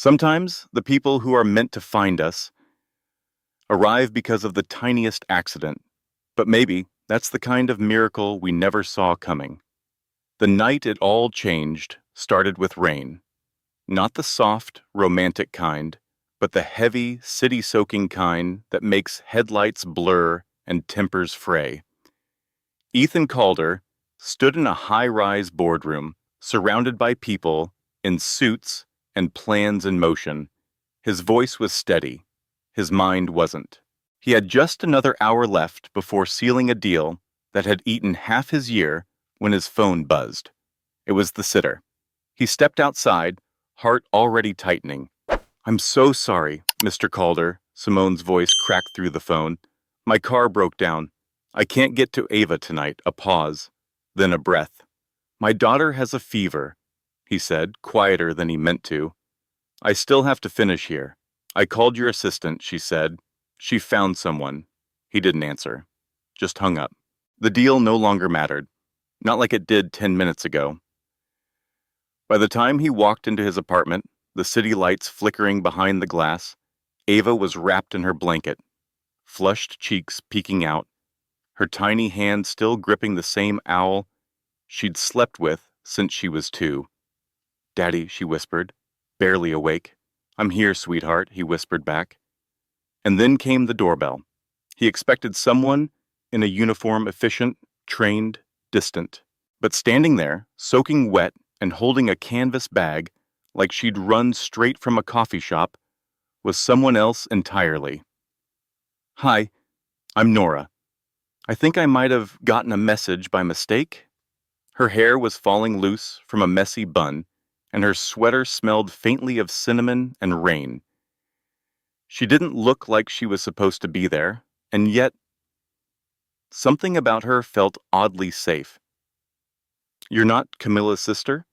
Sometimes the people who are meant to find us arrive because of the tiniest accident, but maybe that's the kind of miracle we never saw coming. The night it all changed started with rain. Not the soft, romantic kind, but the heavy, city-soaking kind that makes headlights blur and tempers fray. Ethan Calder stood in a high-rise boardroom, surrounded by people in suits and plans in motion. His voice was steady. His mind wasn't. He had just another hour left before sealing a deal that had eaten half his year when his phone buzzed. It was the sitter. He stepped outside, heart already tightening. "I'm so sorry, Mr. Calder," Simone's voice cracked through the phone. "My car broke down. I can't get to Ava tonight." A pause, then a breath. "My daughter has a fever," he said, quieter than he meant to. "I still have to finish here. I called your assistant," she said. "She found someone." He didn't answer, just hung up. The deal no longer mattered, not like it did 10 minutes ago. By the time he walked into his apartment, the city lights flickering behind the glass, Ava was wrapped in her blanket, flushed cheeks peeking out, her tiny hand still gripping the same owl she'd slept with since she was 2. "Daddy," she whispered, barely awake. "I'm here, sweetheart," he whispered back. And then came the doorbell. He expected someone in a uniform, efficient, trained, distant. But standing there, soaking wet and holding a canvas bag like she'd run straight from a coffee shop, was someone else entirely. "Hi, I'm Nora. I think I might have gotten a message by mistake." Her hair was falling loose from a messy bun, and her sweater smelled faintly of cinnamon and rain. She didn't look like she was supposed to be there, and yet something about her felt oddly safe. "You're not Camilla's sister?"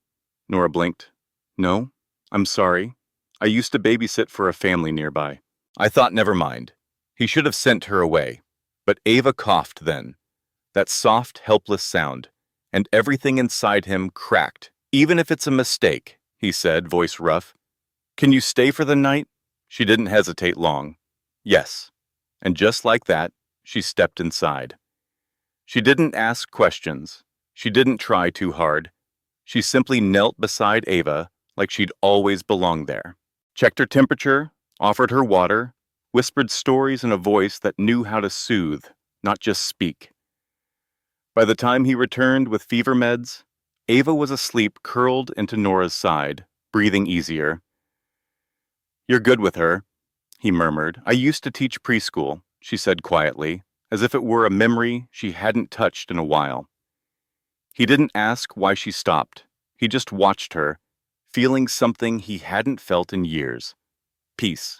Nora blinked. "No, I'm sorry. I used to babysit for a family nearby." I thought never mind. He should have sent her away. But Ava coughed then, that soft, helpless sound, and everything inside him cracked. "Even if it's a mistake," he said, voice rough. "Can you stay for the night?" She didn't hesitate long. "Yes." And just like that, she stepped inside. She didn't ask questions. She didn't try too hard. She simply knelt beside Ava like she'd always belonged there. Checked her temperature, offered her water, whispered stories in a voice that knew how to soothe, not just speak. By the time he returned with fever meds, Ava was asleep, curled into Nora's side, breathing easier. "You're good with her," he murmured. "I used to teach preschool," she said quietly, as if it were a memory she hadn't touched in a while. He didn't ask why she stopped. He just watched her, feeling something he hadn't felt in years. Peace.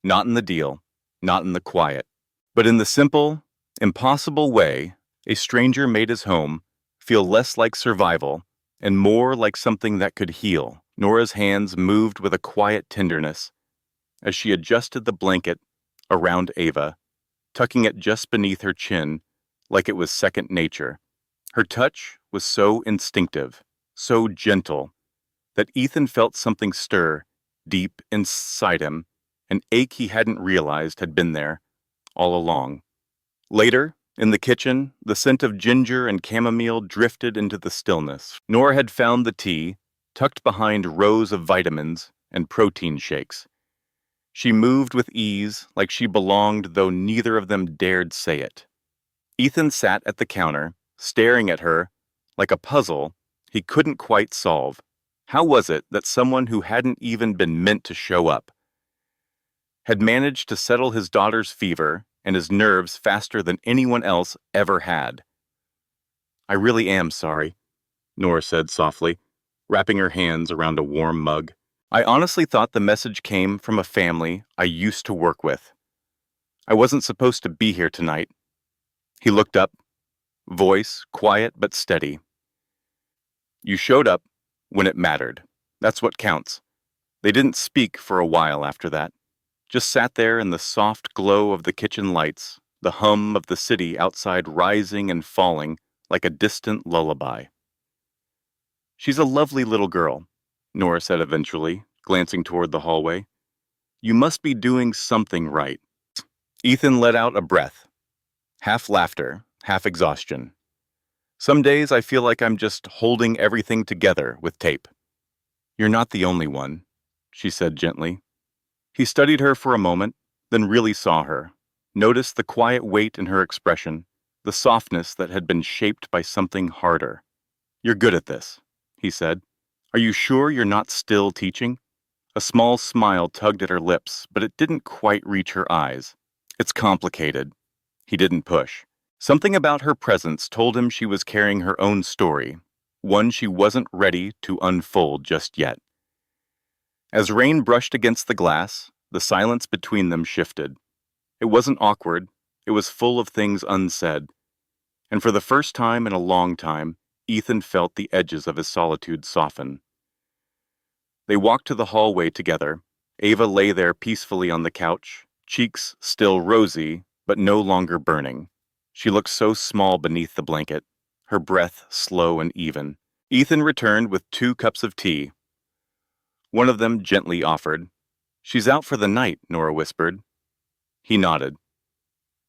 Not in the deal, not in the quiet, but in the simple, impossible way a stranger made his home feel less like survival and more like something that could heal. Nora's hands moved with a quiet tenderness as she adjusted the blanket around Ava, tucking it just beneath her chin like it was second nature. Her touch was so instinctive, so gentle, that Ethan felt something stir deep inside him, an ache he hadn't realized had been there all along. Later, in the kitchen, the scent of ginger and chamomile drifted into the stillness. Nora had found the tea, tucked behind rows of vitamins and protein shakes. She moved with ease, like she belonged, though neither of them dared say it. Ethan sat at the counter, staring at her like a puzzle he couldn't quite solve. How was it that someone who hadn't even been meant to show up had managed to settle his daughter's fever and his nerves faster than anyone else ever had? "I really am sorry," Nora said softly, wrapping her hands around a warm mug. "I honestly thought the message came from a family I used to work with. I wasn't supposed to be here tonight." He looked up, voice quiet but steady. "You showed up when it mattered. That's what counts." They didn't speak for a while after that. Just sat there in the soft glow of the kitchen lights, the hum of the city outside rising and falling like a distant lullaby. "She's a lovely little girl," Nora said eventually, glancing toward the hallway. You must be doing something right. Ethan let out a breath, half laughter, half exhaustion. Some days I feel like I'm just holding everything together with tape. You're not the only one, she said gently. He studied her for a moment, then really saw her, noticed the quiet weight in her expression, the softness that had been shaped by something harder. You're good at this, he said. Are you sure you're not still teaching? A small smile tugged at her lips, but it didn't quite reach her eyes. It's complicated. He didn't push. Something about her presence told him she was carrying her own story, one she wasn't ready to unfold just yet. As rain brushed against the glass, the silence between them shifted. It wasn't awkward, it was full of things unsaid. And for the first time in a long time, Ethan felt the edges of his solitude soften. They walked to the hallway together. Ava lay there peacefully on the couch, cheeks still rosy, but no longer burning. She looked so small beneath the blanket, her breath slow and even. Ethan returned with 2 cups of tea. One of them gently offered. She's out for the night, Nora whispered. He nodded.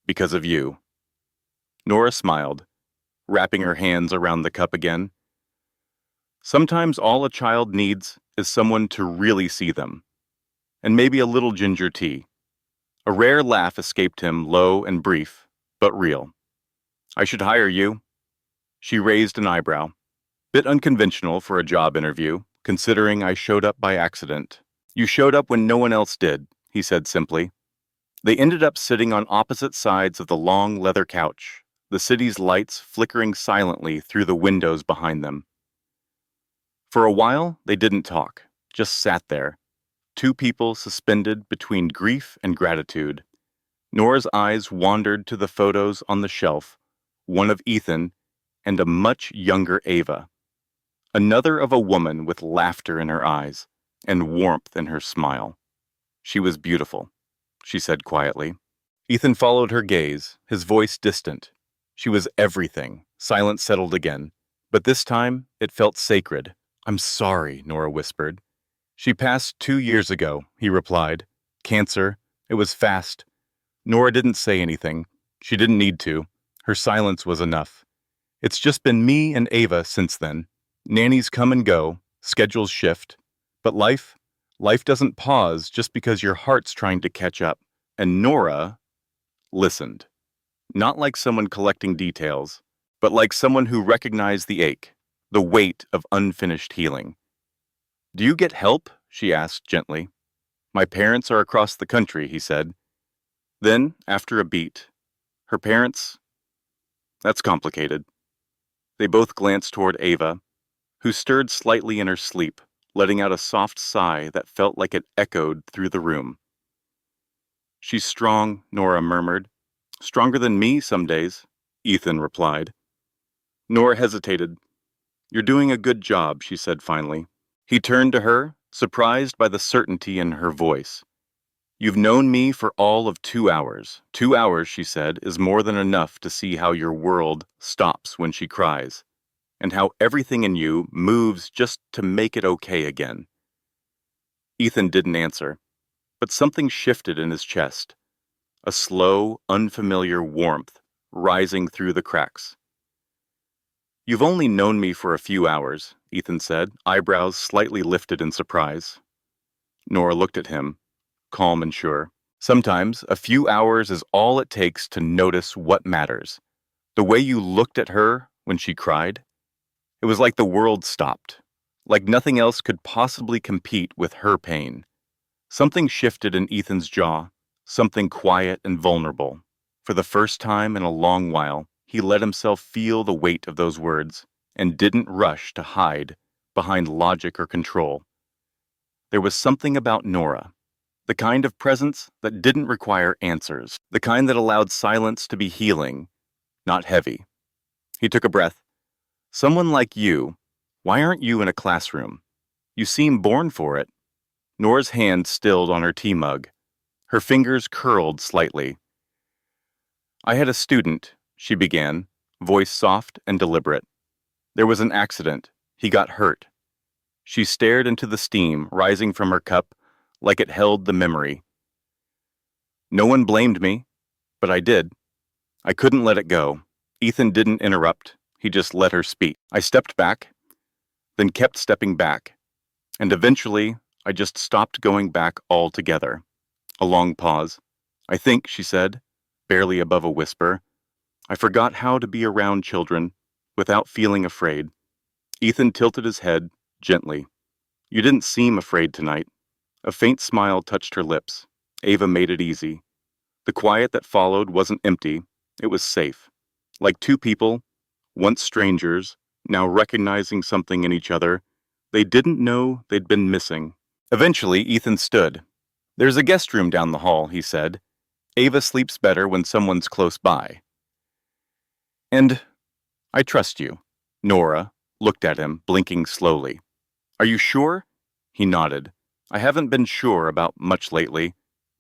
Because of you. Nora smiled, wrapping her hands around the cup again. Sometimes all a child needs is someone to really see them, and maybe a little ginger tea. A rare laugh escaped him, low and brief, but real. I should hire you. She raised an eyebrow. Bit unconventional for a job interview, considering I showed up by accident. You showed up when no one else did, he said simply. They ended up sitting on opposite sides of the long leather couch, the city's lights flickering silently through the windows behind them. For a while, they didn't talk, just sat there, 2 people suspended between grief and gratitude. Nora's eyes wandered to the photos on the shelf, one of Ethan and a much younger Ava. Another of a woman with laughter in her eyes and warmth in her smile. She was beautiful, she said quietly. Ethan followed her gaze, his voice distant. She was everything. Silence settled again, but this time it felt sacred. I'm sorry, Nora whispered. She passed 2 years ago, he replied. Cancer. It was fast. Nora didn't say anything. She didn't need to. Her silence was enough. It's just been me and Ava since then. Nannies come and go, schedules shift. But life doesn't pause just because your heart's trying to catch up. And Nora listened. Not like someone collecting details, but like someone who recognized the ache, the weight of unfinished healing. Do you get help? She asked gently. My parents are across the country, he said. Then, after a beat, her parents? That's complicated. They both glanced toward Ava, who stirred slightly in her sleep, letting out a soft sigh that felt like it echoed through the room. She's strong, Nora murmured. Stronger than me some days, Ethan replied. Nora hesitated. You're doing a good job, she said finally. He turned to her, surprised by the certainty in her voice. You've known me for all of 2 hours. 2 hours, she said, is more than enough to see how your world stops when she cries, and how everything in you moves just to make it okay again. Ethan didn't answer, but something shifted in his chest, a slow, unfamiliar warmth rising through the cracks. You've only known me for a few hours, Ethan said, eyebrows slightly lifted in surprise. Nora looked at him, calm and sure. Sometimes a few hours is all it takes to notice what matters. The way you looked at her when she cried, it was like the world stopped, like nothing else could possibly compete with her pain. Something shifted in Ethan's jaw, something quiet and vulnerable. For the first time in a long while, he let himself feel the weight of those words and didn't rush to hide behind logic or control. There was something about Nora, the kind of presence that didn't require answers, the kind that allowed silence to be healing, not heavy. He took a breath. Someone like you, why aren't you in a classroom? You seem born for it. Nora's hand stilled on her tea mug. Her fingers curled slightly. I had a student, she began, voice soft and deliberate. There was an accident. He got hurt. She stared into the steam rising from her cup like it held the memory. No one blamed me, but I did. I couldn't let it go. Ethan didn't interrupt. He just let her speak. I stepped back, then kept stepping back, and eventually I just stopped going back altogether. A long pause. I think, she said, barely above a whisper, I forgot how to be around children without feeling afraid. Ethan tilted his head gently. You didn't seem afraid tonight. A faint smile touched her lips. Ava made it easy. The quiet that followed wasn't empty. It was safe. Like two people, once strangers, now recognizing something in each other they didn't know they'd been missing. Eventually, Ethan stood. There's a guest room down the hall, he said. Ava sleeps better when someone's close by. And I trust you. Nora looked at him, blinking slowly. Are you sure? He nodded. I haven't been sure about much lately,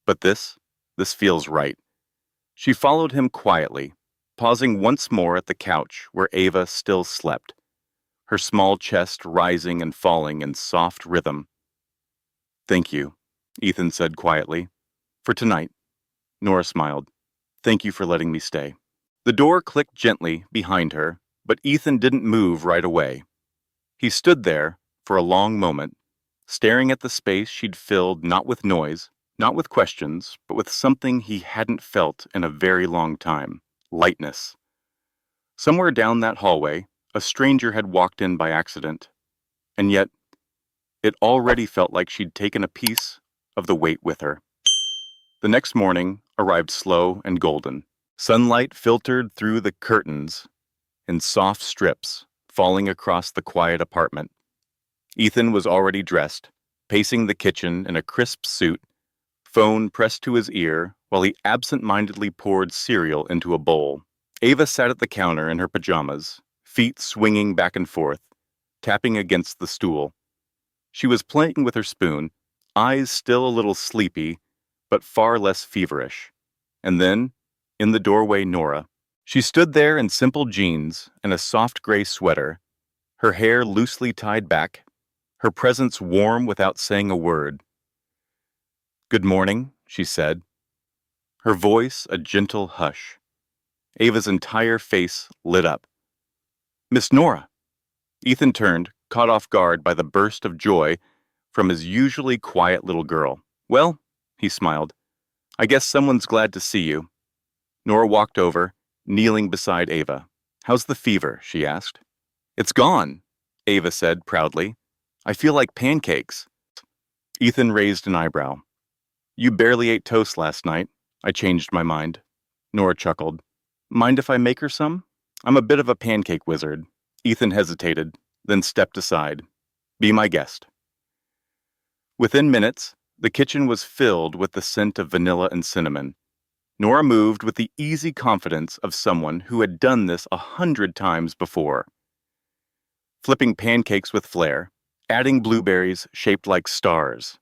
but this feels right. She followed him quietly, pausing once more at the couch where Ava still slept, her small chest rising and falling in soft rhythm. Thank you, Ethan said quietly. For tonight. Nora smiled. Thank you for letting me stay. The door clicked gently behind her, but Ethan didn't move right away. He stood there for a long moment, staring at the space she'd filled not with noise, not with questions, but with something he hadn't felt in a very long time. Lightness. Somewhere down that hallway, a stranger had walked in by accident, and yet it already felt like she'd taken a piece of the weight with her. The next morning arrived slow and golden. Sunlight filtered through the curtains in soft strips, falling across the quiet apartment. Ethan was already dressed, pacing the kitchen in a crisp suit, phone pressed to his ear while he absent-mindedly poured cereal into a bowl. Ava sat at the counter in her pajamas, feet swinging back and forth, tapping against the stool. She was playing with her spoon, eyes still a little sleepy, but far less feverish. And then, in the doorway, Nora. She stood there in simple jeans and a soft gray sweater, her hair loosely tied back, her presence warm without saying a word. Good morning, she said, her voice a gentle hush. Ava's entire face lit up. Miss Nora! Ethan turned, caught off guard by the burst of joy from his usually quiet little girl. Well, he smiled, I guess someone's glad to see you. Nora walked over, kneeling beside Ava. How's the fever? She asked. It's gone, Ava said proudly. I feel like pancakes. Ethan raised an eyebrow. You barely ate toast last night. I changed my mind. Nora chuckled. Mind if I make her some? I'm a bit of a pancake wizard. Ethan hesitated, then stepped aside. Be my guest. Within minutes, the kitchen was filled with the scent of vanilla and cinnamon. Nora moved with the easy confidence of someone who had done this 100 times before. Flipping pancakes with flair, adding blueberries shaped like stars.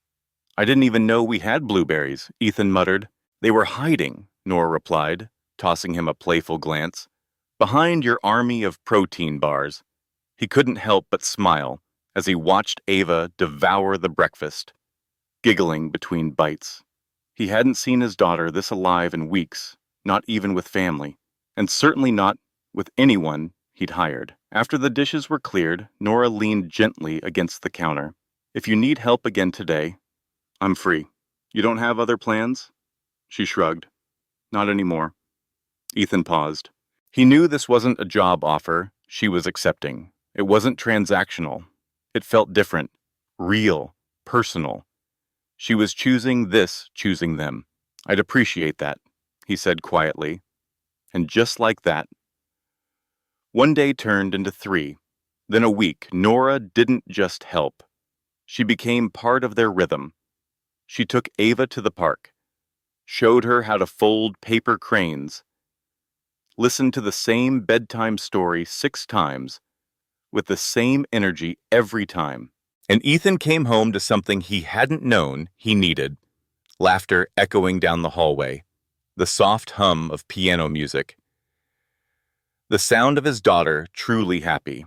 I didn't even know we had blueberries, Ethan muttered. They were hiding, Nora replied, tossing him a playful glance. Behind your army of protein bars. He couldn't help but smile as he watched Ava devour the breakfast, giggling between bites. He hadn't seen his daughter this alive in weeks, not even with family, and certainly not with anyone he'd hired. After the dishes were cleared, Nora leaned gently against the counter. If you need help again today, I'm free. You don't have other plans? She shrugged. Not anymore. Ethan paused. He knew this wasn't a job offer she was accepting. It wasn't transactional. It felt different, real, personal. She was choosing them. I'd appreciate that, he said quietly. And just like that, one day turned into 3. Then a week. Nora didn't just help. She became part of their rhythm. She took Ava to the park, showed her how to fold paper cranes, listened to the same bedtime story 6 times, with the same energy every time. And Ethan came home to something he hadn't known he needed. Laughter echoing down the hallway, the soft hum of piano music, the sound of his daughter truly happy.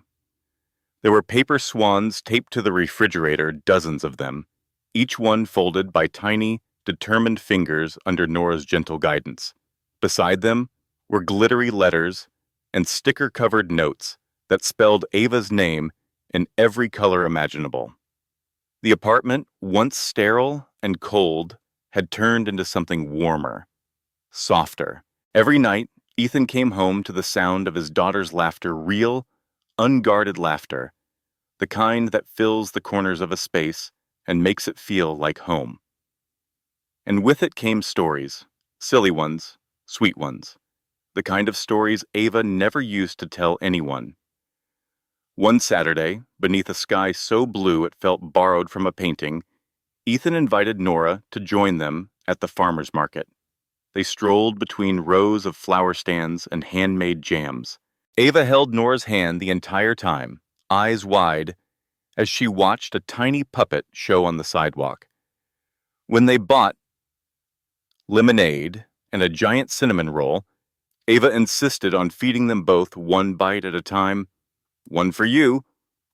There were paper swans taped to the refrigerator, dozens of them, each one folded by tiny, determined fingers under Nora's gentle guidance. Beside them were glittery letters and sticker-covered notes that spelled Ava's name in every color imaginable. The apartment, once sterile and cold, had turned into something warmer, softer. Every night, Ethan came home to the sound of his daughter's laughter, real, unguarded laughter, the kind that fills the corners of a space and makes it feel like home. And with it came stories, silly ones, sweet ones, the kind of stories Ava never used to tell anyone. One Saturday, beneath a sky so blue it felt borrowed from a painting, Ethan invited Nora to join them at the farmer's market. They strolled between rows of flower stands and handmade jams. Ava held Nora's hand the entire time, eyes wide, as she watched a tiny puppet show on the sidewalk. When they bought lemonade and a giant cinnamon roll, Ava insisted on feeding them both one bite at a time. "One for you,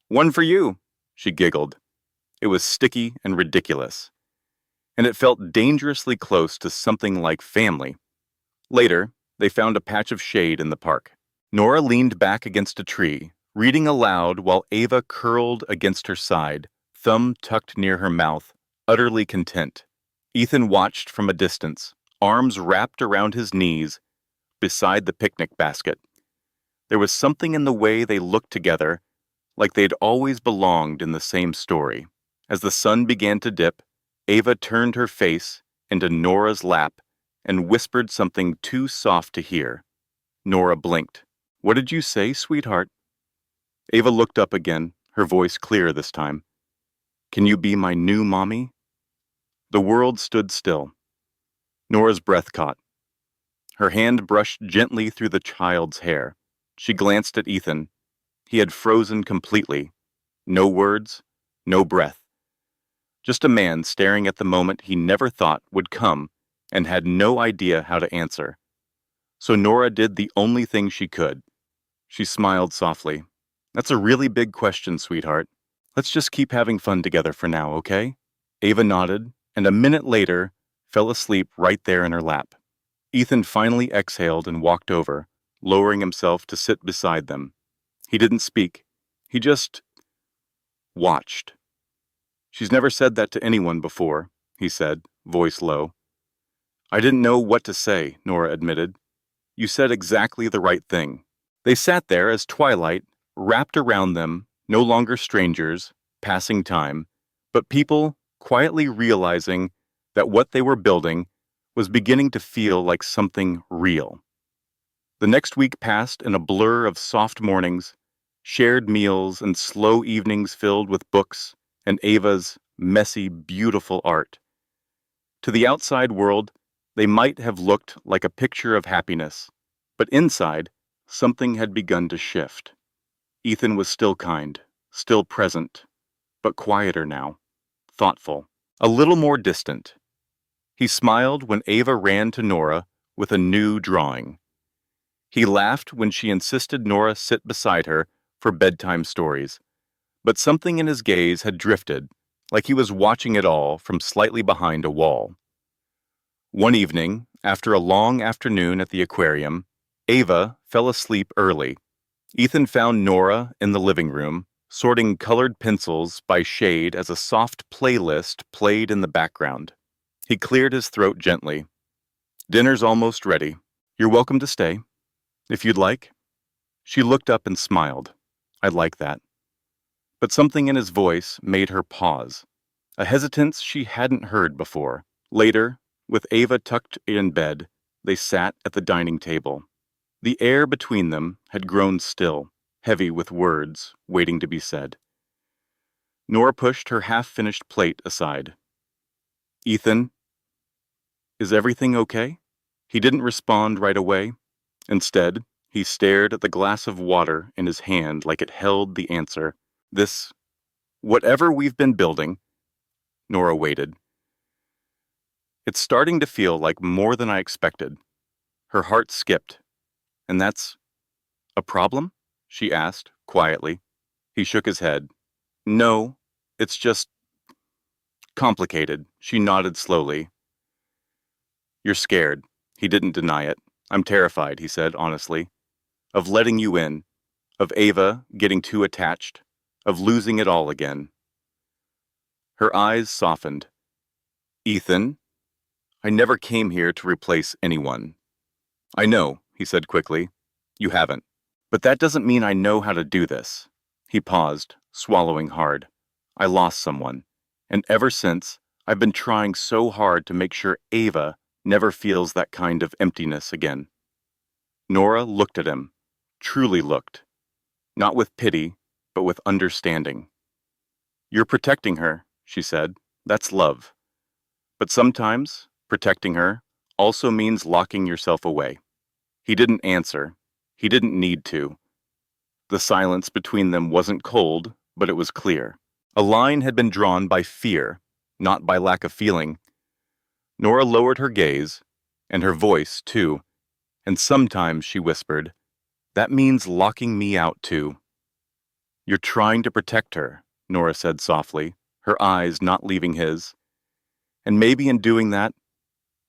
one for you," she giggled. It was sticky and ridiculous, and it felt dangerously close to something like family. Later, they found a patch of shade in the park. Nora leaned back against a tree, reading aloud while Ava curled against her side, thumb tucked near her mouth, utterly content. Ethan watched from a distance, arms wrapped around his knees, beside the picnic basket. There was something in the way they looked together, like they'd always belonged in the same story. As the sun began to dip, Ava turned her face into Nora's lap and whispered something too soft to hear. Nora blinked. "What did you say, sweetheart?" Ava looked up again, her voice clear this time. "Can you be my new mommy?" The world stood still. Nora's breath caught. Her hand brushed gently through the child's hair. She glanced at Ethan. He had frozen completely. No words, no breath. Just a man staring at the moment he never thought would come and had no idea how to answer. So Nora did the only thing she could. She smiled softly. "That's a really big question, sweetheart. Let's just keep having fun together for now, okay?" Ava nodded, and a minute later fell asleep right there in her lap. Ethan finally exhaled and walked over, lowering himself to sit beside them. He didn't speak. He just watched. "She's never said that to anyone before," he said, voice low. "I didn't know what to say," Nora admitted. "You said exactly the right thing." They sat there as twilight wrapped around them, no longer strangers, passing time, but people quietly realizing that what they were building was beginning to feel like something real. The next week passed in a blur of soft mornings, shared meals, and slow evenings filled with books and Ava's messy, beautiful art. To the outside world, they might have looked like a picture of happiness, but inside, something had begun to shift. Ethan was still kind, still present, but quieter now, thoughtful, a little more distant. He smiled when Ava ran to Nora with a new drawing. He laughed when she insisted Nora sit beside her for bedtime stories, but something in his gaze had drifted, like he was watching it all from slightly behind a wall. One evening, after a long afternoon at the aquarium, Ava fell asleep early. Ethan found Nora in the living room, sorting colored pencils by shade as a soft playlist played in the background. He cleared his throat gently. "Dinner's almost ready. You're welcome to stay, if you'd like." She looked up and smiled. "I'd like that." But something in his voice made her pause, a hesitance she hadn't heard before. Later, with Ava tucked in bed, they sat at the dining table. The air between them had grown still, heavy with words waiting to be said. Nora pushed her half-finished plate aside. "Ethan, is everything okay?" He didn't respond right away. Instead, he stared at the glass of water in his hand like it held the answer. "This, whatever we've been building," Nora waited. "It's starting to feel like more than I expected." Her heart skipped. "And that's a problem?" she asked, quietly. He shook his head. No, it's just complicated. She nodded slowly. You're scared. He didn't deny it. I'm terrified, he said honestly, of letting you in, of Ava getting too attached, of losing it all again. Her eyes softened. Ethan, I never came here to replace anyone. I know, he said quickly. You haven't. But that doesn't mean I know how to do this. He paused, swallowing hard. I lost someone. And ever since, I've been trying so hard to make sure Ava never feels that kind of emptiness again. Nora looked at him, truly looked. Not with pity, but with understanding. You're protecting her, she said. That's love. But sometimes, protecting her also means locking yourself away. He didn't answer. He didn't need to. The silence between them wasn't cold, but it was clear. A line had been drawn by fear, not by lack of feeling. Nora lowered her gaze, and her voice, too, and sometimes she whispered, "That means locking me out, too." You're trying to protect her, Nora said softly, her eyes not leaving his. And maybe in doing that,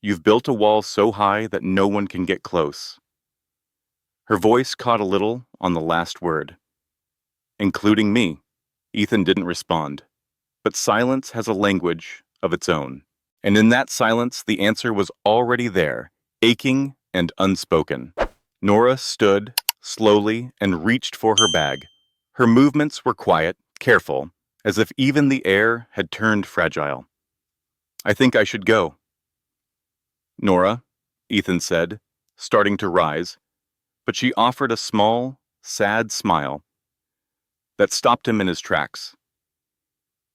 you've built a wall so high that no one can get close. Her voice caught a little on the last word. Including me. Ethan didn't respond. But silence has a language of its own. And in that silence, the answer was already there, aching and unspoken. Nora stood, slowly, and reached for her bag. Her movements were quiet, careful, as if even the air had turned fragile. I think I should go. Nora, Ethan said, starting to rise, but she offered a small, sad smile that stopped him in his tracks.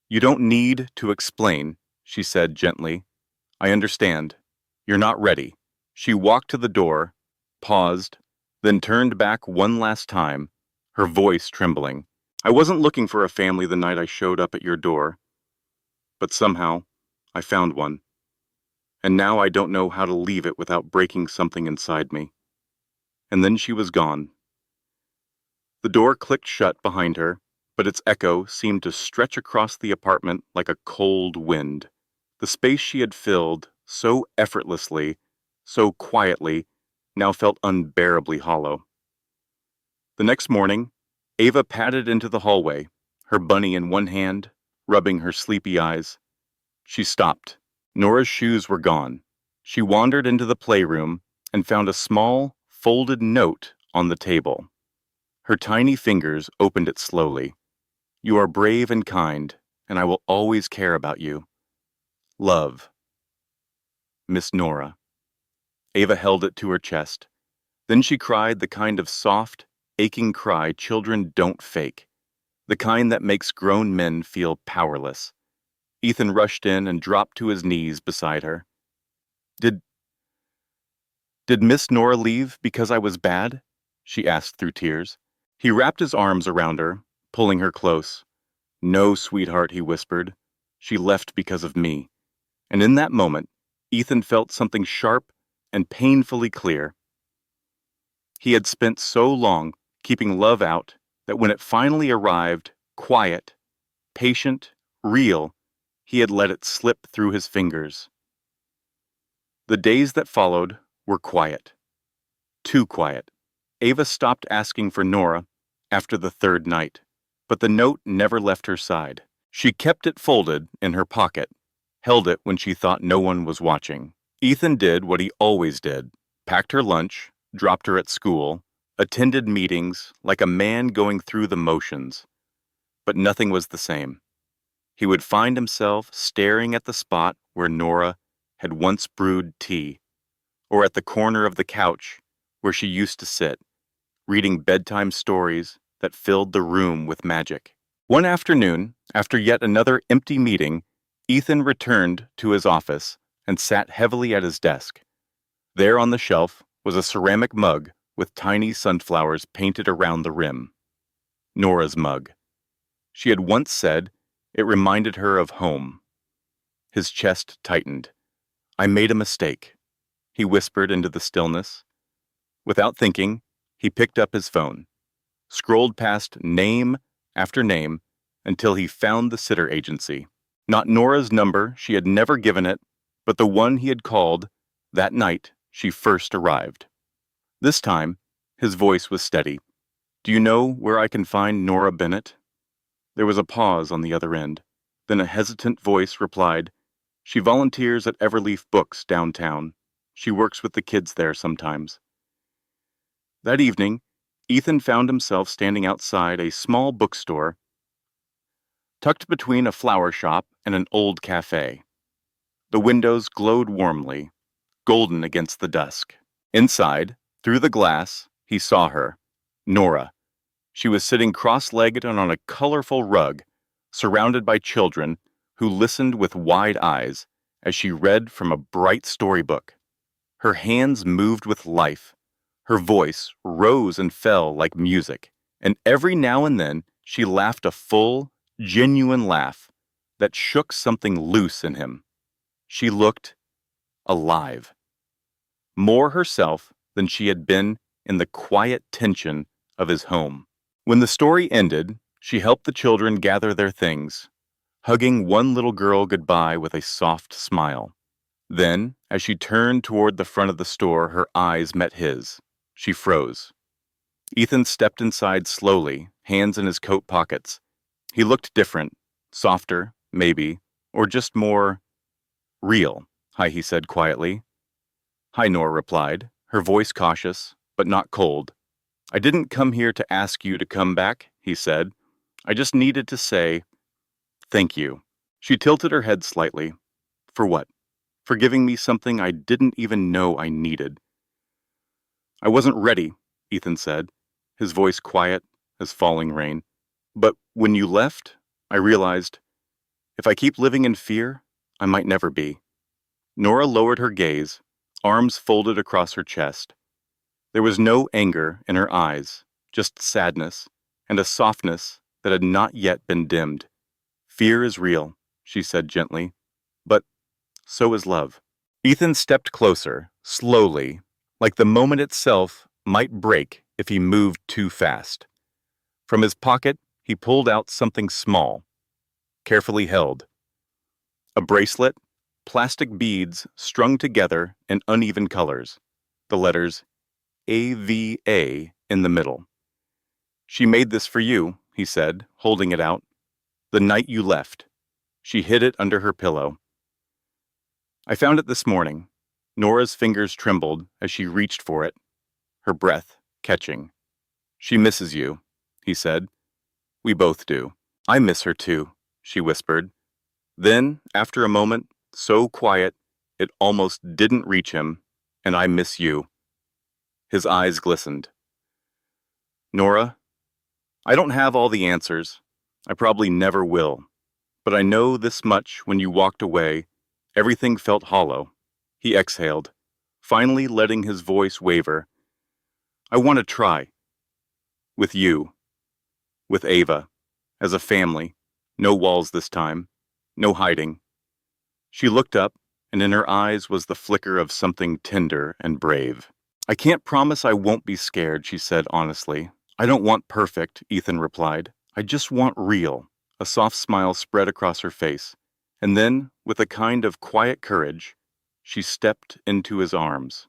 You don't need to explain, she said gently. I understand. You're not ready. She walked to the door, paused, then turned back one last time, her voice trembling. I wasn't looking for a family the night I showed up at your door, but somehow I found one. And now I don't know how to leave it without breaking something inside me. And then she was gone. The door clicked shut behind her, but its echo seemed to stretch across the apartment like a cold wind. The space she had filled so effortlessly, so quietly, now felt unbearably hollow. The next morning, Ava padded into the hallway, her bunny in one hand, rubbing her sleepy eyes. She stopped. Nora's shoes were gone. She wandered into the playroom and found a small, folded note on the table. Her tiny fingers opened it slowly. You are brave and kind, and I will always care about you. Love. Miss Nora. Ava held it to her chest. Then she cried the kind of soft, aching cry children don't fake, the kind that makes grown men feel powerless. Ethan rushed in and dropped to his knees beside her. Did Miss Nora leave because I was bad? She asked through tears. He wrapped his arms around her, pulling her close. No, sweetheart, he whispered. She left because of me. And in that moment, Ethan felt something sharp and painfully clear. He had spent so long keeping love out that when it finally arrived, quiet, patient, real, he had let it slip through his fingers. The days that followed were quiet. Too quiet. Ava stopped asking for Nora after the third night, but the note never left her side. She kept it folded in her pocket, held it when she thought no one was watching. Ethan did what he always did, packed her lunch, dropped her at school, attended meetings like a man going through the motions. But nothing was the same. He would find himself staring at the spot where Nora had once brewed tea, or at the corner of the couch where she used to sit, reading bedtime stories that filled the room with magic. One afternoon, after yet another empty meeting, Ethan returned to his office and sat heavily at his desk. There on the shelf was a ceramic mug with tiny sunflowers painted around the rim. Nora's mug. She had once said it reminded her of home. His chest tightened. I made a mistake, he whispered into the stillness. Without thinking, he picked up his phone, scrolled past name after name, until he found the sitter agency. Not Nora's number, she had never given it, but the one he had called that night she first arrived. This time, his voice was steady. "Do you know where I can find Nora Bennett?" There was a pause on the other end. Then a hesitant voice replied, "She volunteers at Everleaf Books downtown. She works with the kids there sometimes." That evening, Ethan found himself standing outside a small bookstore tucked between a flower shop and an old cafe. The windows glowed warmly, golden against the dusk. Inside, through the glass, he saw her, Nora. She was sitting cross-legged and on a colorful rug, surrounded by children who listened with wide eyes as she read from a bright storybook. Her hands moved with life. Her voice rose and fell like music, and every now and then she laughed a full, genuine laugh that shook something loose in him. She looked alive. More herself than she had been in the quiet tension of his home. When the story ended, she helped the children gather their things, hugging one little girl goodbye with a soft smile. Then, as she turned toward the front of the store, her eyes met his. She froze. Ethan stepped inside slowly, hands in his coat pockets. He looked different, softer, maybe, or just more real. "Hi," he said quietly. "Hi," Nora replied, her voice cautious, but not cold. "I didn't come here to ask you to come back," he said. "I just needed to say thank you." She tilted her head slightly. "For what? For giving me something I didn't even know I needed." "I wasn't ready," Ethan said, his voice quiet as falling rain. "But when you left, I realized, if I keep living in fear, I might never be." Nora lowered her gaze, arms folded across her chest. There was no anger in her eyes, just sadness, and a softness that had not yet been dimmed. "Fear is real," she said gently, "but so is love." Ethan stepped closer, slowly, like the moment itself might break if he moved too fast. From his pocket, he pulled out something small, carefully held. A bracelet, plastic beads strung together in uneven colors, the letters AVA in the middle. "She made this for you," he said, holding it out. "The night you left." She hid it under her pillow. "I found it this morning." Nora's fingers trembled as she reached for it, her breath catching. "She misses you," he said. "We both do." "I miss her too," she whispered. Then, after a moment, so quiet it almost didn't reach him, "And I miss you." His eyes glistened. "Nora, I don't have all the answers. I probably never will. But I know this much: when you walked away, everything felt hollow." He exhaled, finally letting his voice waver. "I want to try. With you. With Ava. As a family. No walls this time. No hiding." She looked up, and in her eyes was the flicker of something tender and brave. "I can't promise I won't be scared," she said honestly. "I don't want perfect," Ethan replied. "I just want real." A soft smile spread across her face, and then, with a kind of quiet courage, she stepped into his arms.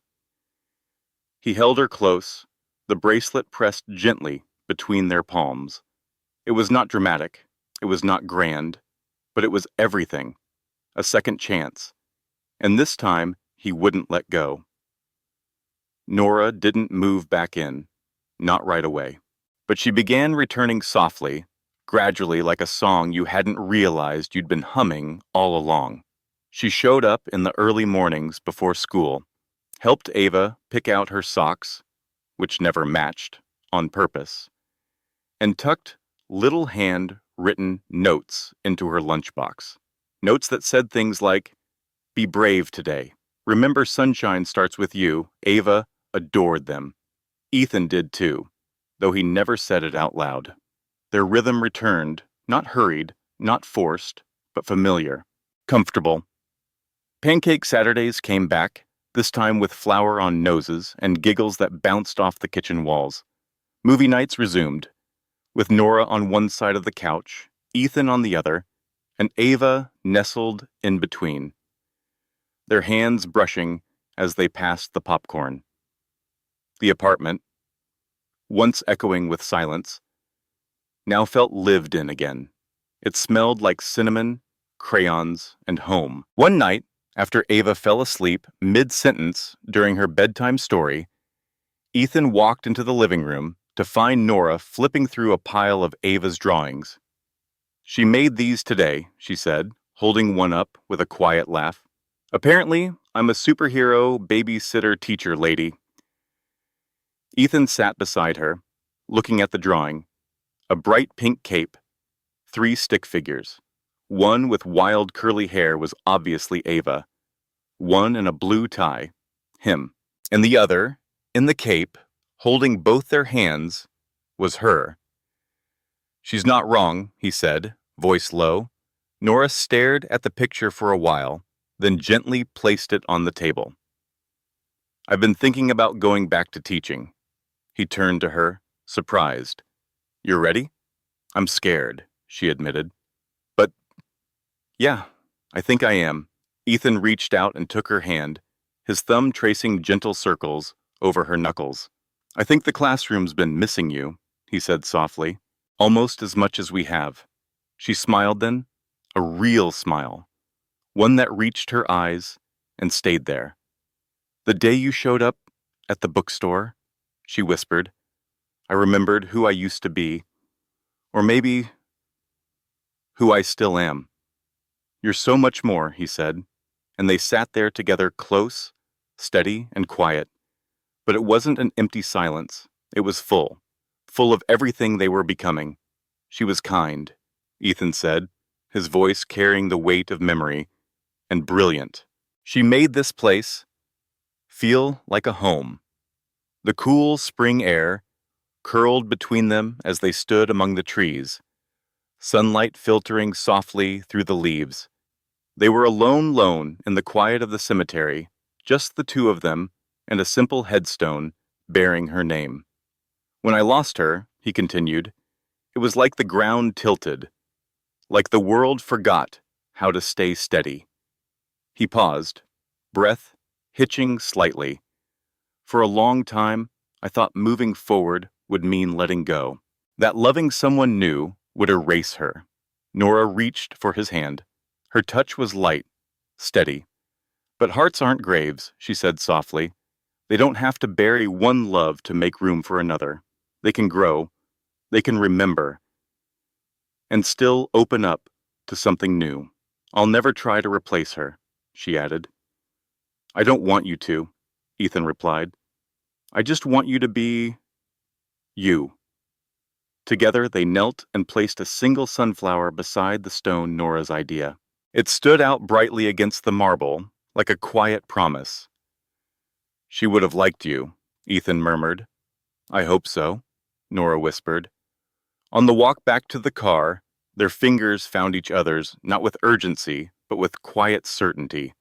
He held her close, the bracelet pressed gently between their palms. It was not dramatic, it was not grand, but it was everything, a second chance, and this time he wouldn't let go. Nora didn't move back in, not right away, but she began returning softly, gradually, like a song you hadn't realized you'd been humming all along. She showed up in the early mornings before school, helped Ava pick out her socks, which never matched, on purpose, and tucked little hand-written notes into her lunchbox. Notes that said things like, "Be brave today. Remember, sunshine starts with you." Ava adored them. Ethan did too, though he never said it out loud. Their rhythm returned, not hurried, not forced, but familiar, comfortable. Pancake Saturdays came back, this time with flour on noses and giggles that bounced off the kitchen walls. Movie nights resumed, with Nora on one side of the couch, Ethan on the other, and Ava nestled in between, their hands brushing as they passed the popcorn. The apartment, once echoing with silence, now felt lived in again. It smelled like cinnamon, crayons, and home. One night, after Ava fell asleep mid-sentence during her bedtime story, Ethan walked into the living room to find Nora flipping through a pile of Ava's drawings. "She made these today," she said, holding one up with a quiet laugh. "Apparently, I'm a superhero babysitter teacher lady." Ethan sat beside her, looking at the drawing. A bright pink cape, 3 stick figures. One with wild curly hair was obviously Ava. One in a blue tie, him. And the other, in the cape, holding both their hands, was her. "She's not wrong," he said, voice low. Nora stared at the picture for a while, then gently placed it on the table. "I've been thinking about going back to teaching." He turned to her, surprised. "You're ready?" "I'm scared," she admitted. "But, yeah, I think I am." Ethan reached out and took her hand, his thumb tracing gentle circles over her knuckles. "I think the classroom's been missing you," he said softly, "almost as much as we have." She smiled then, a real smile, one that reached her eyes and stayed there. "The day you showed up at the bookstore," she whispered, "I remembered who I used to be, or maybe who I still am." "You're so much more," he said, and they sat there together close, steady, and quiet. But it wasn't an empty silence. It was full of everything they were becoming. "She was kind," Ethan said, his voice carrying the weight of memory, "and brilliant. She made this place feel like a home." The cool spring air curled between them as they stood among the trees, sunlight filtering softly through the leaves. They were alone in the quiet of the cemetery, just the two of them and a simple headstone bearing her name. "When I lost her," he continued, "it was like the ground tilted, like the world forgot how to stay steady." He paused, breath hitching slightly. "For a long time, I thought moving forward would mean letting go. That loving someone new would erase her." Nora reached for his hand. Her touch was light, steady. "But hearts aren't graves," she said softly. "They don't have to bury one love to make room for another. They can grow, they can remember, and still open up to something new. I'll never try to replace her," she added. "I don't want you to," Ethan replied. "I just want you to be you." Together they knelt and placed a single sunflower beside the stone Nora's idea. It stood out brightly against the marble, like a quiet promise. "She would have liked you," Ethan murmured. "I hope so," Nora whispered. On the walk back to the car, their fingers found each other's, not with urgency, but with quiet certainty.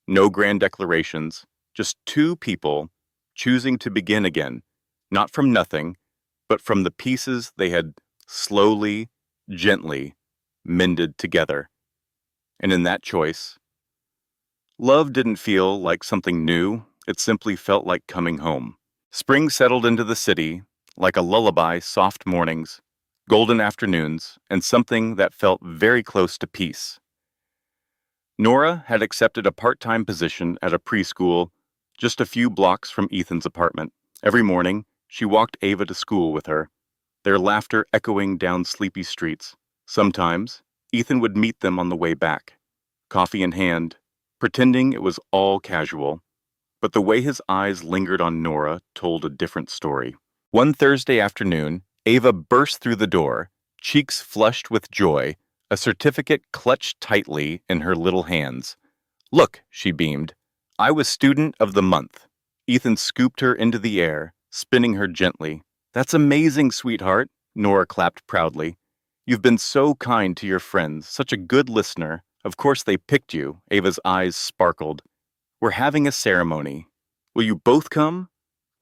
No grand declarations, just two people choosing to begin again, not from nothing, but from the pieces they had slowly, gently mended together. And in that choice, love didn't feel like something new, it simply felt like coming home. Spring settled into the city, like a lullaby, soft mornings, golden afternoons, and something that felt very close to peace. Nora had accepted a part-time position at a preschool just a few blocks from Ethan's apartment. Every morning, she walked Ava to school with her, their laughter echoing down sleepy streets. Sometimes, Ethan would meet them on the way back, coffee in hand, pretending it was all casual. But the way his eyes lingered on Nora told a different story. One Thursday afternoon, Ava burst through the door, cheeks flushed with joy, a certificate clutched tightly in her little hands. "Look," she beamed, "I was Student of the Month." Ethan scooped her into the air, spinning her gently. "That's amazing, sweetheart," Nora clapped proudly. "You've been so kind to your friends, such a good listener. Of course they picked you." Ava's eyes sparkled. "We're having a ceremony. Will you both come?"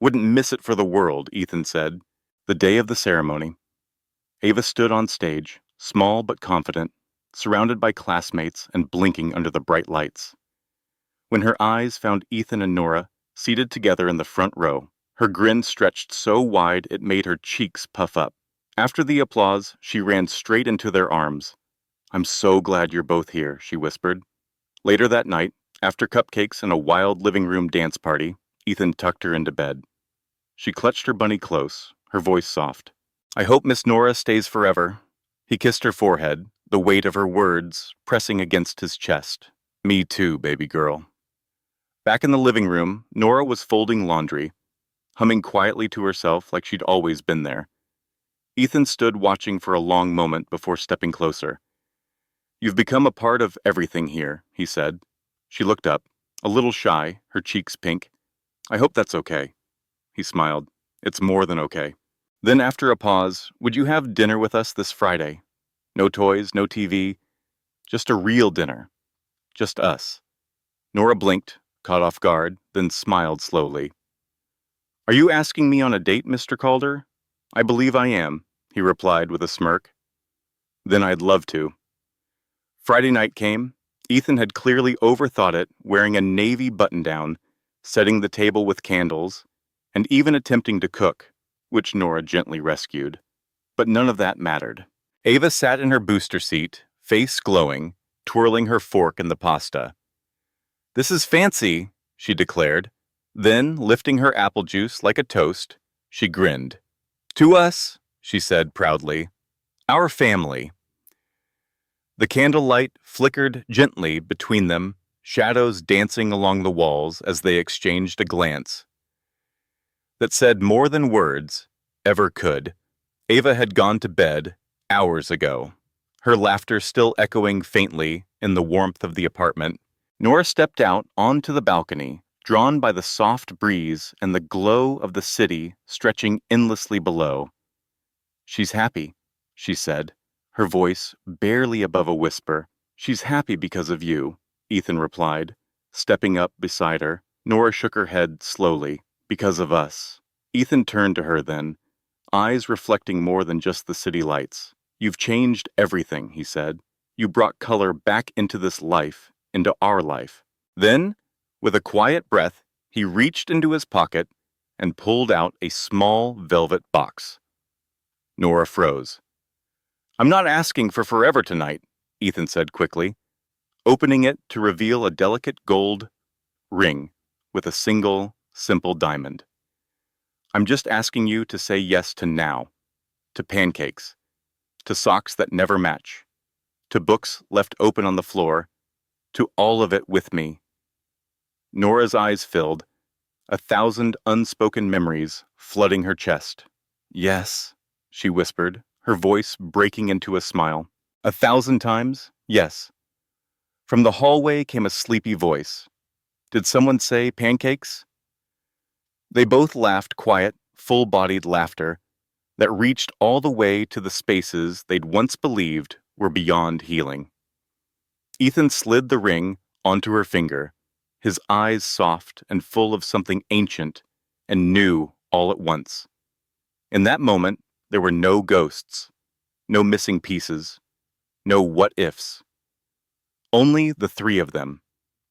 "Wouldn't miss it for the world," Ethan said. The day of the ceremony. Ava stood on stage, small but confident, surrounded by classmates and blinking under the bright lights. When her eyes found Ethan and Nora, seated together in the front row, her grin stretched so wide it made her cheeks puff up. After the applause, she ran straight into their arms. "I'm so glad you're both here," she whispered. Later that night, after cupcakes and a wild living room dance party, Ethan tucked her into bed. She clutched her bunny close, her voice soft. "I hope Miss Nora stays forever." He kissed her forehead, the weight of her words pressing against his chest. "Me too, baby girl." Back in the living room, Nora was folding laundry, humming quietly to herself like she'd always been there. Ethan stood watching for a long moment before stepping closer. "You've become a part of everything here," he said. She looked up, a little shy, her cheeks pink. "I hope that's okay." He smiled. "It's more than okay." Then after a pause, "Would you have dinner with us this Friday? No toys, no TV, just a real dinner. Just us." Nora blinked, caught off guard, then smiled slowly. "Are you asking me on a date, Mr. Calder?" "I believe I am," he replied with a smirk. "Then I'd love to." Friday night came. Ethan had clearly overthought it, wearing a navy button-down, setting the table with candles, and even attempting to cook, which Nora gently rescued. But none of that mattered. Ava sat in her booster seat, face glowing, twirling her fork in the pasta. "This is fancy," she declared. Then, lifting her apple juice like a toast, she grinned. "To us," she said proudly. "Our family." The candlelight flickered gently between them, shadows dancing along the walls as they exchanged a glance that said more than words ever could. Ava had gone to bed hours ago, her laughter still echoing faintly in the warmth of the apartment. Nora stepped out onto the balcony, drawn by the soft breeze and the glow of the city stretching endlessly below. "She's happy," she said, her voice barely above a whisper. "She's happy because of you," Ethan replied, stepping up beside her. Nora shook her head slowly. "Because of us." Ethan turned to her then, eyes reflecting more than just the city lights. "You've changed everything," he said. "You brought color back into this life, into our life." Then, with a quiet breath, he reached into his pocket and pulled out a small velvet box. Nora froze. "I'm not asking for forever tonight," Ethan said quickly, opening it to reveal a delicate gold ring with a single, simple diamond. "I'm just asking you to say yes to now, to pancakes, to socks that never match, to books left open on the floor, to all of it with me." Nora's eyes filled, 1,000 unspoken memories flooding her chest. "Yes," she whispered, her voice breaking into a smile. 1,000 times, yes. From the hallway came a sleepy voice. "Did someone say pancakes?" They both laughed quiet, full-bodied laughter that reached all the way to the spaces they'd once believed were beyond healing. Ethan slid the ring onto her finger, his eyes soft and full of something ancient and new all at once. In that moment, there were no ghosts, no missing pieces, no what-ifs. Only the three of them,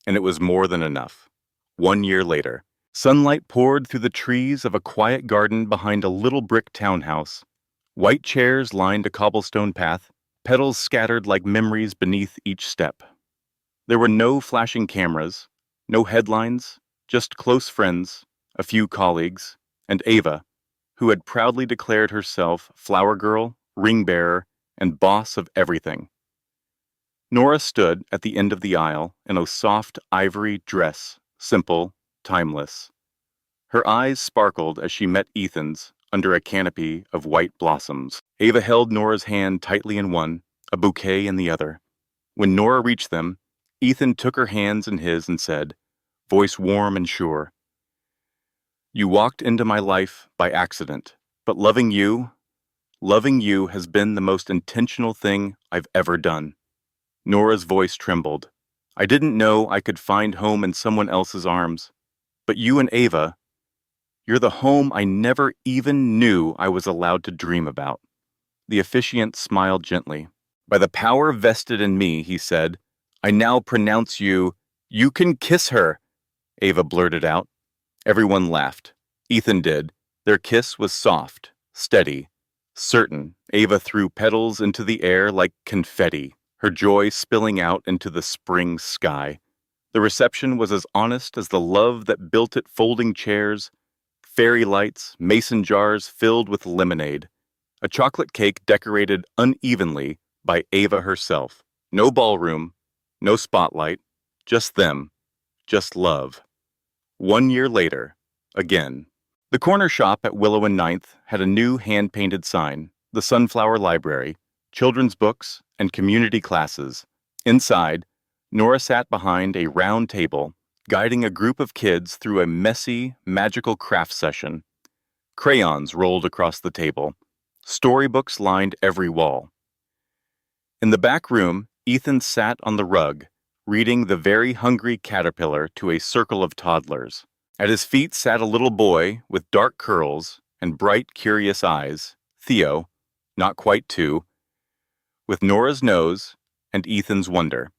and it was more than enough. 1 year later, sunlight poured through the trees of a quiet garden behind a little brick townhouse. White chairs lined a cobblestone path, petals scattered like memories beneath each step. There were no flashing cameras, no headlines, just close friends, a few colleagues, and Ava, who had proudly declared herself flower girl, ring bearer, and boss of everything. Nora stood at the end of the aisle in a soft ivory dress, simple, timeless. Her eyes sparkled as she met Ethan's under a canopy of white blossoms. Ava held Nora's hand tightly in one, a bouquet in the other. When Nora reached them, Ethan took her hands in his and said, voice warm and sure, "You walked into my life by accident, but loving you has been the most intentional thing I've ever done." Nora's voice trembled. "I didn't know I could find home in someone else's arms, but you and Ava, you're the home I never even knew I was allowed to dream about." The officiant smiled gently. By the power vested in me, he said, I now pronounce you— You can kiss her, Ava blurted out. Everyone laughed. Ethan did. Their kiss was soft, steady, certain. Ava threw petals into the air like confetti, her joy spilling out into the spring sky. The reception was as honest as the love that built it: folding chairs, fairy lights, mason jars filled with lemonade, a chocolate cake decorated unevenly by Ava herself. No ballroom, no spotlight, just them, just love. 1 year later, again. The corner shop at Willow and Ninth had a new hand-painted sign: the Sunflower Library, children's books, and community classes. Inside, Nora sat behind a round table, guiding a group of kids through a messy, magical craft session. Crayons rolled across the table. Storybooks lined every wall. In the back room, Ethan sat on the rug, reading The Very Hungry Caterpillar to a circle of toddlers. At his feet sat a little boy with dark curls and bright, curious eyes, Theo, not quite 2, with Nora's nose and Ethan's wonder.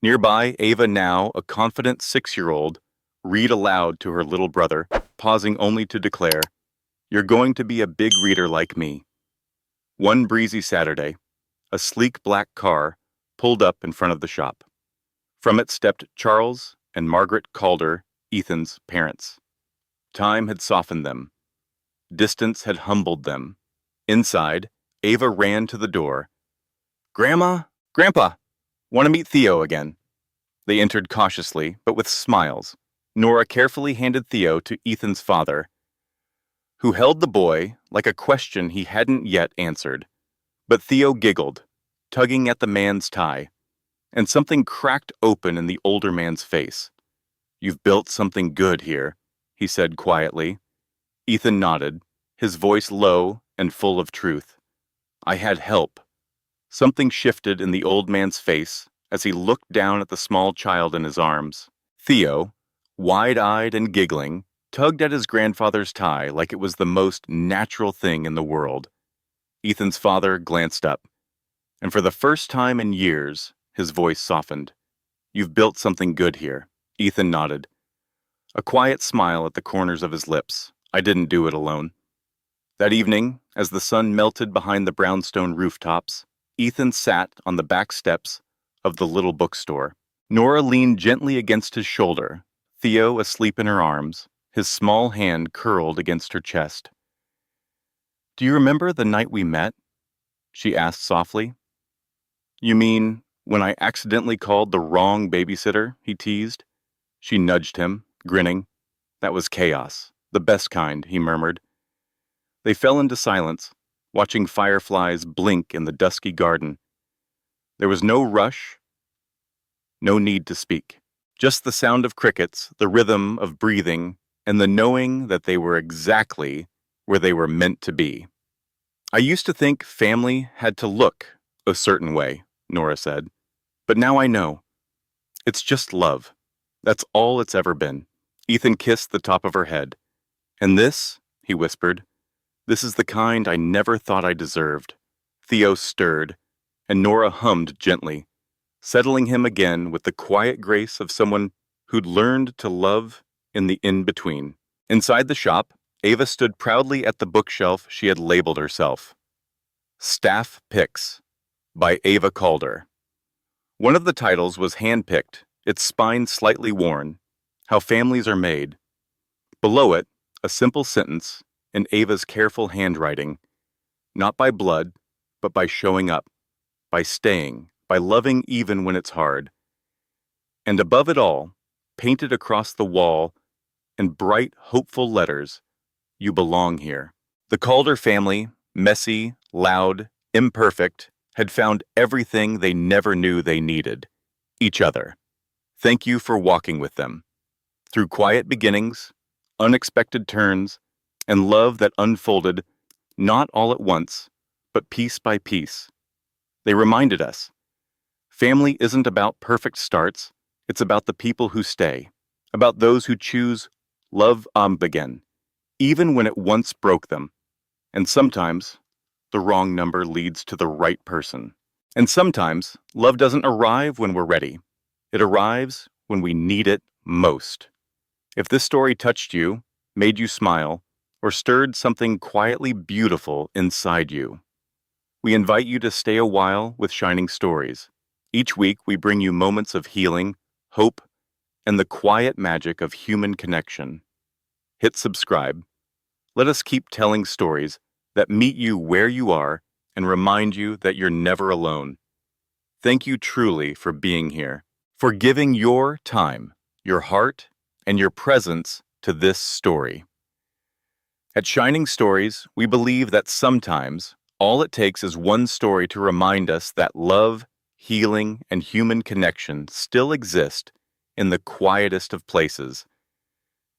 Nearby, Ava, now a confident 6-year-old, read aloud to her little brother, pausing only to declare, You're going to be a big reader like me. One breezy Saturday, a sleek black car pulled up in front of the shop. From it stepped Charles and Margaret Calder, Ethan's parents. Time had softened them. Distance had humbled them. Inside, Ava ran to the door. Grandma, Grandpa, want to meet Theo again. They entered cautiously, but with smiles. Nora carefully handed Theo to Ethan's father, who held the boy like a question he hadn't yet answered. But Theo giggled, tugging at the man's tie, and something cracked open in the older man's face. You've built something good here, he said quietly. Ethan nodded, his voice low and full of truth. I had help. Something shifted in the old man's face as he looked down at the small child in his arms. Theo, wide-eyed and giggling, tugged at his grandfather's tie like it was the most natural thing in the world. Ethan's father glanced up, and for the first time in years, his voice softened. You've built something good here. Ethan nodded, a quiet smile at the corners of his lips. I didn't do it alone. That evening, as the sun melted behind the brownstone rooftops, Ethan sat on the back steps of the little bookstore. Nora leaned gently against his shoulder, Theo asleep in her arms, his small hand curled against her chest. Do you remember the night we met? She asked softly. You mean when I accidentally called the wrong babysitter? He teased. She nudged him, grinning. That was chaos, the best kind, he murmured. They fell into silence, watching fireflies blink in the dusky garden. There was no rush, no need to speak. Just the sound of crickets, the rhythm of breathing, and the knowing that they were exactly where they were meant to be. I used to think family had to look a certain way, Nora said. But now I know. It's just love. That's all it's ever been. Ethan kissed the top of her head. And this, he whispered, this is the kind I never thought I deserved. Theo stirred, and Nora hummed gently, settling him again with the quiet grace of someone who'd learned to love in the in-between. Inside the shop, Ava stood proudly at the bookshelf she had labeled herself. Staff Picks by Ava Calder. One of the titles was hand-picked, its spine slightly worn, How Families Are Made. Below it, a simple sentence in Ava's careful handwriting, not by blood, but by showing up, by staying, by loving even when it's hard. And above it all, painted across the wall in bright, hopeful letters, you belong here. The Calder family, messy, loud, imperfect, had found everything they never knew they needed: each other. Thank you for walking with them. Through quiet beginnings, unexpected turns, and love that unfolded not all at once, but piece by piece. They reminded us, family isn't about perfect starts, it's about the people who stay, about those who choose love again, even when it once broke them. And sometimes, the wrong number leads to the right person. And sometimes, love doesn't arrive when we're ready. It arrives when we need it most. If this story touched you, made you smile, or stirred something quietly beautiful inside you, we invite you to stay a while with Shining Stories. Each week, we bring you moments of healing, hope, and the quiet magic of human connection. Hit subscribe. Let us keep telling stories that meet you where you are and remind you that you're never alone. Thank you truly for being here, for giving your time, your heart, and your presence to this story. At Shining Stories, we believe that sometimes all it takes is one story to remind us that love, healing, and human connection still exist in the quietest of places.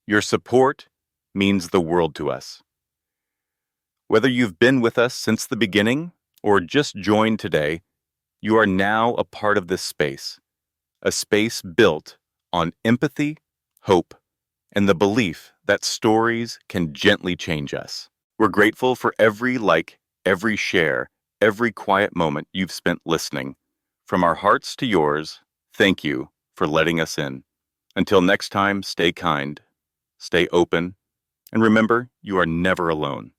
Your support means the world to us. Whether you've been with us since the beginning or just joined today, you are now a part of this space, a space built on empathy, hope, and the belief that stories can gently change us. We're grateful for every like, every share, every quiet moment you've spent listening. From our hearts to yours, thank you for letting us in. Until next time, stay kind, stay open, and remember, you are never alone.